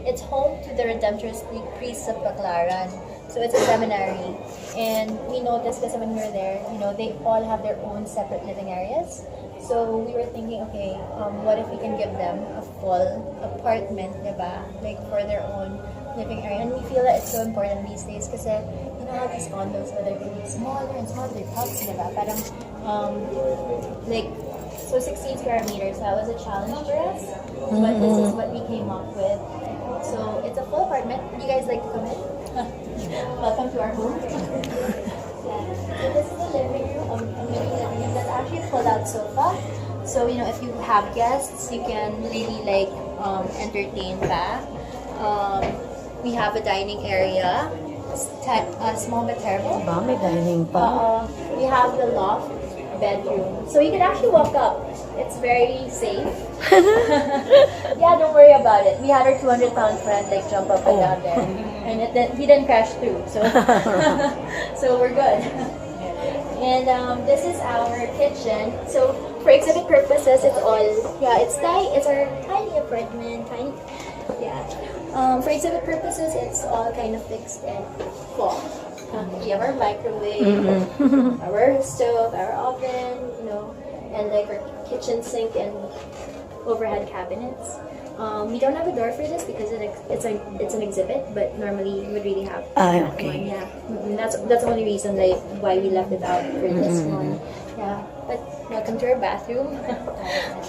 It's home to the Redemptorist priests of Baclaran. So it's a seminary. And we noticed that when we were there, they all have their own separate living areas. So we were thinking, okay, what if we can give them a full apartment, diba? Like for their own living area. And we feel that it's so important these days kasi, how these condos, whether they're smaller and smaller, they're tops, diba? Parang, so 16 square meters, that was a challenge for us. But this is what we came up with. So it's a full apartment. You guys like to come in? Welcome to our home. So this is the living room. I'm living room. That's actually a pull-out sofa. So if you have guests, you can really entertain back. We have a dining area. Small but terrible. May dining pa. We have the loft bedroom. So you can actually walk up. It's very safe. Yeah, don't worry about it. We had our 200-pound friend jump up and down there. And he didn't crash through. So so we're good. And this is our kitchen. So for exhibit purposes, it's our tiny apartment. For exhibit purposes, it's all kind of fixed and full. We have our microwave, our stove, our oven, and our kitchen sink and overhead cabinets. We don't have a door for this because it's an exhibit, but normally you would really have okay. one. Yeah, that's the only reason why we left it out for this one. Yeah, but welcome to our bathroom.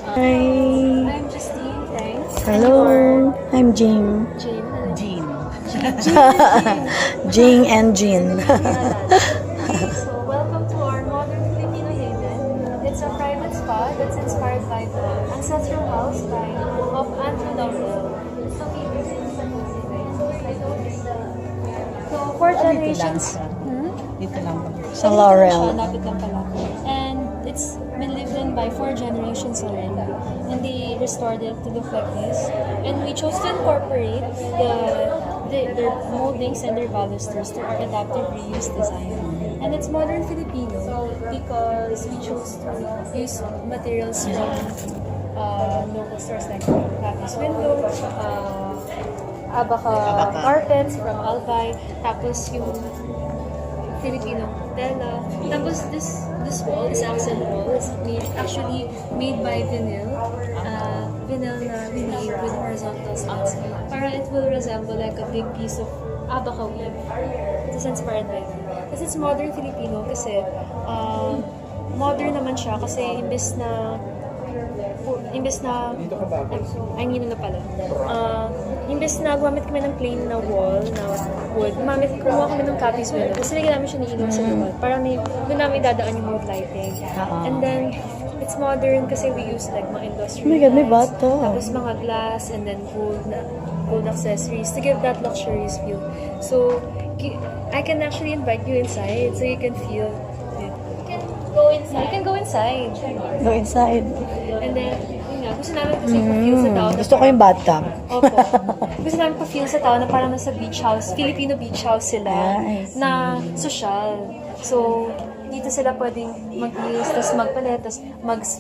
Hi. I'm Justine. Thanks. Hello. I'm Jing. Jean. Jing and Jean. So welcome to our modern Filipino haven. It's a private spa that's inspired by the ancestral house of Andrew Laurel. It's located in Santolan. So 4 generations. Dito lang. Sa Laurel. Lapit lang pala. And it's been lived in by 4 generations already. And they restored it to look like this. And we chose to incorporate their moldings and their balusters to our adaptive reuse design. And it's modern Filipino because we chose to use materials from local stores like Plaza's window, Abaca carpets from Albay, tapos yung Filipino tela. Tapos this wall, this accent wall, is actually made by vinyl. Vinyl na remade with horizontal slats. Para it will resemble like a big piece of abaca weave. It is inspired by that. Kasi it's modern Filipino kasi modern naman siya kasi imbes na ay hindi na pala. Imbes na gumamit kami ng plain na wall na wood, kumuha kami ng Capiz window. Kasi lagyan namin siya ni ilaw sa wall. Para doon namin dadaan yung mood lighting. And then, it's modern kasi we use mga industrial Oh my God, may lights. bata. Tapos mga glass and then gold accessories to give that luxurious feel. So, I can actually invite you inside so you can feel it. You can go inside. Go inside. And then, gusto namin kasi pa-feel sa tao. Gusto ko yung bathtub. Opo. Gusto namin pa-feel sa tao na parang nasa beach house, Filipino beach house sila, na social. So, dito sila pwedeng mag-use, tapos magpalit, tapos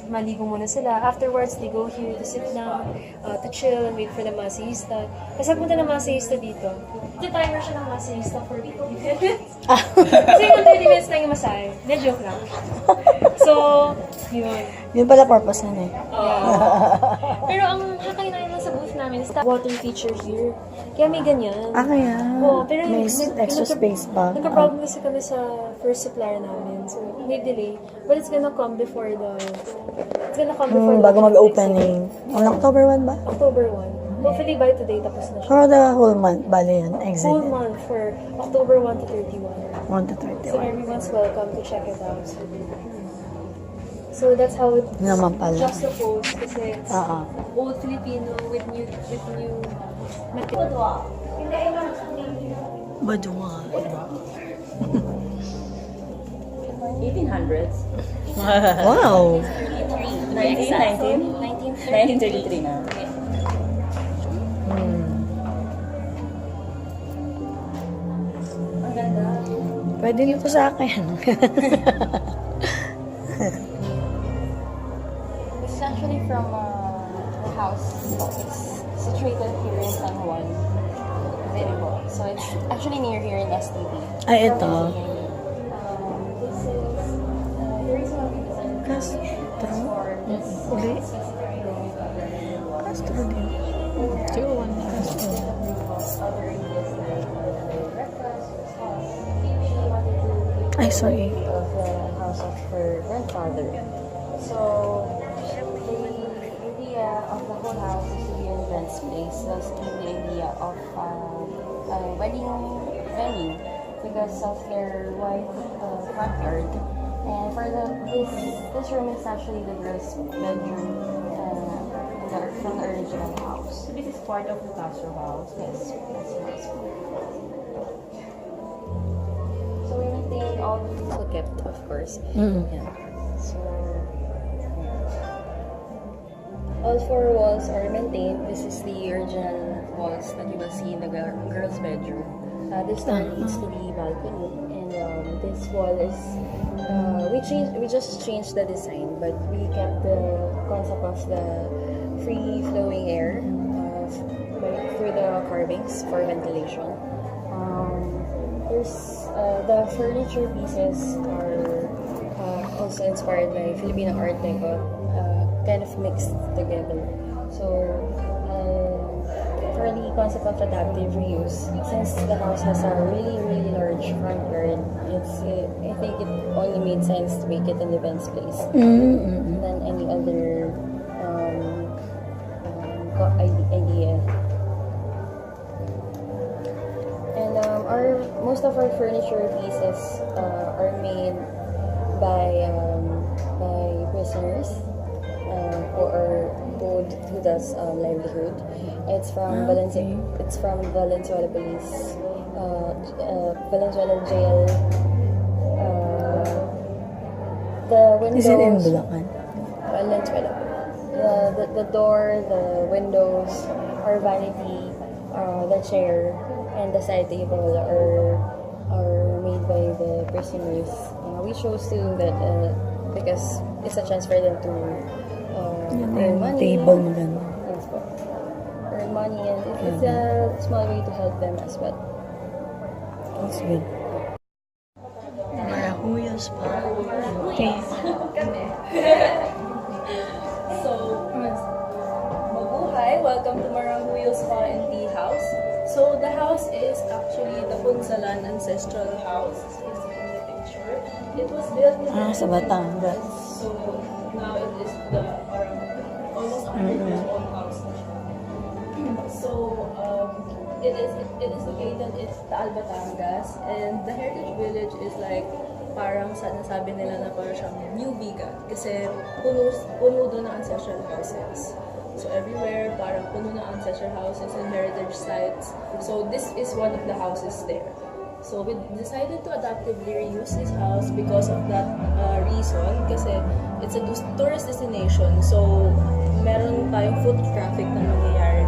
maligo muna sila. Afterwards, they go here to sit down, to chill, and wait for the masahista. Kasi pagpunta ng masahista dito, timer siya ng masahista for 30 minutes. Kasi yung 30 minutes lang yung masahe. Hindi, joke lang. So, yun. Yun pala purpose nun Pero ang kakainain lang sa booth namin is water feature here. Kaya may ganyan. Kaya. Pero May extra space pa. Nagka-problem kasi kami sa first supplier namin. So, may delay. But it's gonna come before Bago mag-opening. On October 1 ba? October 1. Hopefully by today tapos na siya. For the whole month, bali yan. Whole Exit. month for October 1 to 31. 1 to So 31. everyone's welcome to check it out. So that's how it Naman pala. juxtapose kasi it's old Filipino with new material. Badwa. 1800s. Wow. 1933 na. Ang ganda. Pwede nito sa akin. This is actually from the house. It's situated here in Santolan. So it's actually near here in STD. Ay, ito. This is the reason why we decided to Castro. for this Uli. specific room. Castro din. Castro. Other areas like breakfast, house. Maybe she wanted to Ay, sorry. Of the house of her grandfather. So, The idea of the whole house is to be an events place. Thus came the idea of a wedding venue because of their wide front yard. And for this room is actually the girl's bedroom from the original house. So this is part of the Castro house. Yes, that's nice. So we maintain all the people kept, of course. Mm. Yeah. So all four walls are maintained. This is the original walls that you will see in the girl's bedroom. This door leads to the balcony, and this wall is we just changed the design, but we kept the concept of the free flowing air through the carvings for ventilation. There's the furniture pieces are also inspired by Filipino Art Deco, kind of mixed together. So for the concept of adaptive reuse, since the house has a really large front yard, I think it only made sense to make it an events place than any other idea. And most of our furniture pieces are made by prisoners or who does livelihood. It's from Valenzuela Police, Valenzuela Jail. The windows. Is it in Bulacan? Valenzuela. The door, the windows, our vanity, the chair, and the side table are made by the prisoners. We chose to do that because it's a chance for them to earn money. Table mo ganun. Yes, po. Earn money, and it's a small way to help them as well. That's good. Marahuyos pa. Okay. So, mabuhay! Welcome to Maranguyo Spa and Tea House. So, the house is actually the Punsalan ancestral house. As you see in the picture. It was built in Sa Batangas. So, now it is almost 100 years old house. So, it is located in Taal, Batangas, and the Heritage Village is like parang nasabi nila na parang siyang new vegan kasi puno doon ng ancestral houses. So everywhere parang puno ng ancestral houses and heritage sites. So this is one of the houses there. So we decided to adaptively reuse this house because of that reason kasi it's a tourist destination. So meron tayong foot traffic na mangyayari.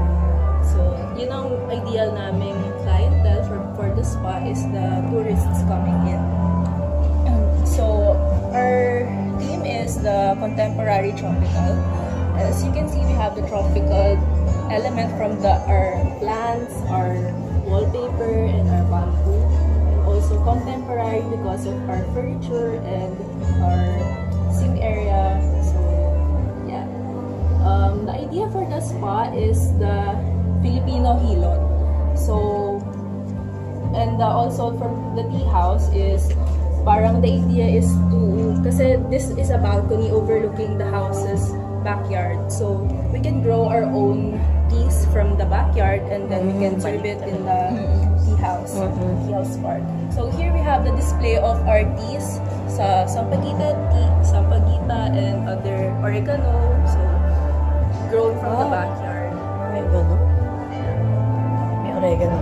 So yun ang ideal naming clientele for the spa is the tourists coming in. So our theme is the contemporary tropical. As you can see, we have the tropical element from our plants, our wallpaper, and our bamboo. And also contemporary because of our furniture and our sink area. So yeah. The idea for the spa is the Filipino hilot. So and also from the tea house is parang the idea is to, kasi this is a balcony overlooking the house's backyard. So, we can grow our own teas from the backyard and then we can serve it in the tea house park. So, here we have the display of our teas sa Sampaguita tea, Sampaguita and other oregano. So, grown from the backyard. May oregano. May oregano.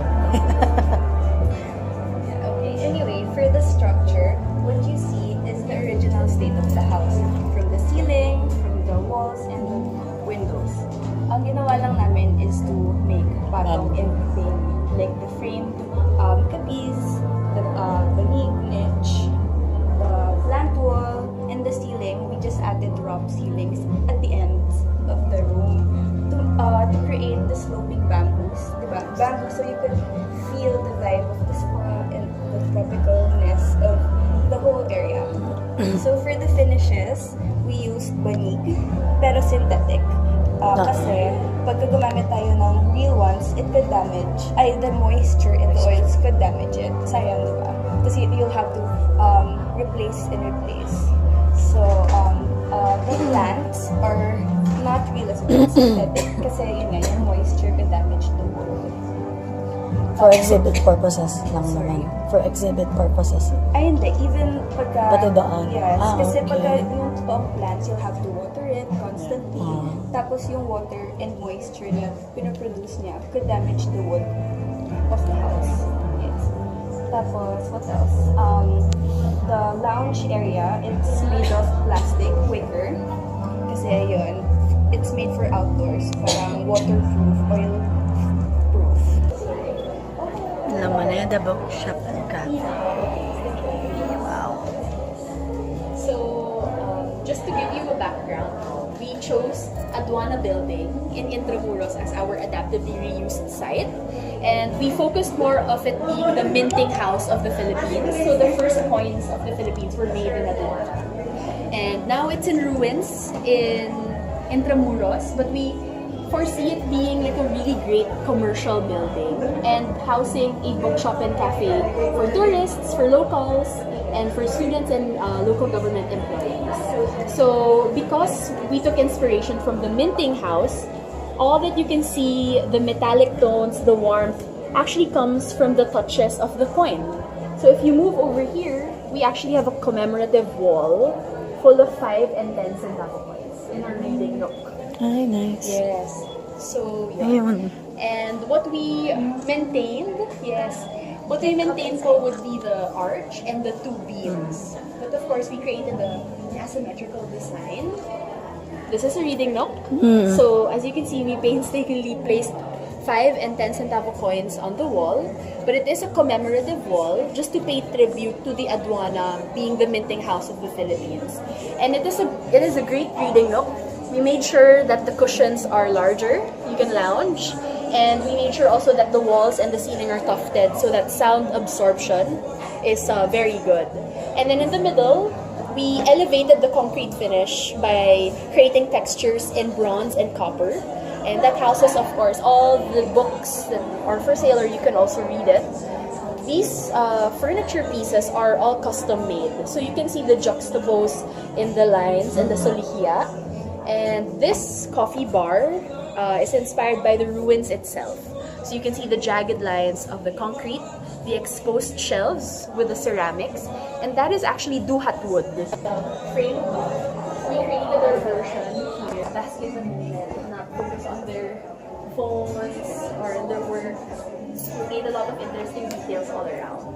Okay, anyway, for the structure, what you see is the original state of the house. From the ceiling, from the walls, and the windows. Ang ginawa lang namin is to make patong everything. Like the framed capis, the niche, the plant wall, and the ceiling. We just added drop ceilings at the ends of the room to create the sloping bamboos. Diba? Bamboo, so you could feel the purposes, we used banig, pero synthetic. Kasi pagka gumamit tayo ng real ones, it could damage, the moisture in the oils could damage it. Sayang, diba? Kasi you'll have to replace and replace. So, the plants are not real as well as synthetic kasi yun nga, yung moisture could damage the wood. For exhibit purposes lang naman. For exhibit purposes. Ay, hindi. Even pagka... Pati doon? Yes. Kasi okay. pagka yung totoong plants, you'll have to water it constantly. Tapos yung water and moisture na pinoproduce niya could damage the wood of the house. Yes. Tapos, what else? The lounge area, it's made of plastic wicker. Kasi yun, it's made for outdoors. Parang waterproof, oil-proof. Laman na yung The Bookshop and Cafe. Wow. So, just to give you a background, we chose Aduana Building in Intramuros as our adaptively reused site. And we focused more of it being the minting house of the Philippines. So the first coins of the Philippines were made in Aduana. And now it's in ruins in Intramuros, but we foresee it being like a really great commercial building and housing a bookshop and cafe for tourists, for locals, and for students and local government employees. So because we took inspiration from the minting house, all that you can see, the metallic tones, the warmth, actually comes from the touches of the coin. So if you move over here, we actually have a commemorative wall full of 5 and 10 centavo coins in our reading nook. Ay, nice. Yes. So, yeah. Ayun. And what we maintained, what we maintained for would be the arch and the 2 beams. But of course, we created a asymmetrical design. This is a reading nook. So, as you can see, we painstakingly placed 5 and 10 centavo coins on the wall. But it is a commemorative wall just to pay tribute to the Aduana being the minting house of the Philippines. And it is a great reading nook. We made sure that the cushions are larger, you can lounge, and we made sure also that the walls and the ceiling are tufted so that sound absorption is very good. And then in the middle, we elevated the concrete finish by creating textures in bronze and copper. And that houses, of course, all the books that are for sale, or you can also read it. These furniture pieces are all custom made. So you can see the juxtapose in the lines and the solihia. And this coffee bar is inspired by the ruins itself. So you can see the jagged lines of the concrete, the exposed shelves with the ceramics, and that is actually duhat wood. Frame, we created our version here, basket and movement, not focus on their phones or in their work. We made a lot of interesting details all around.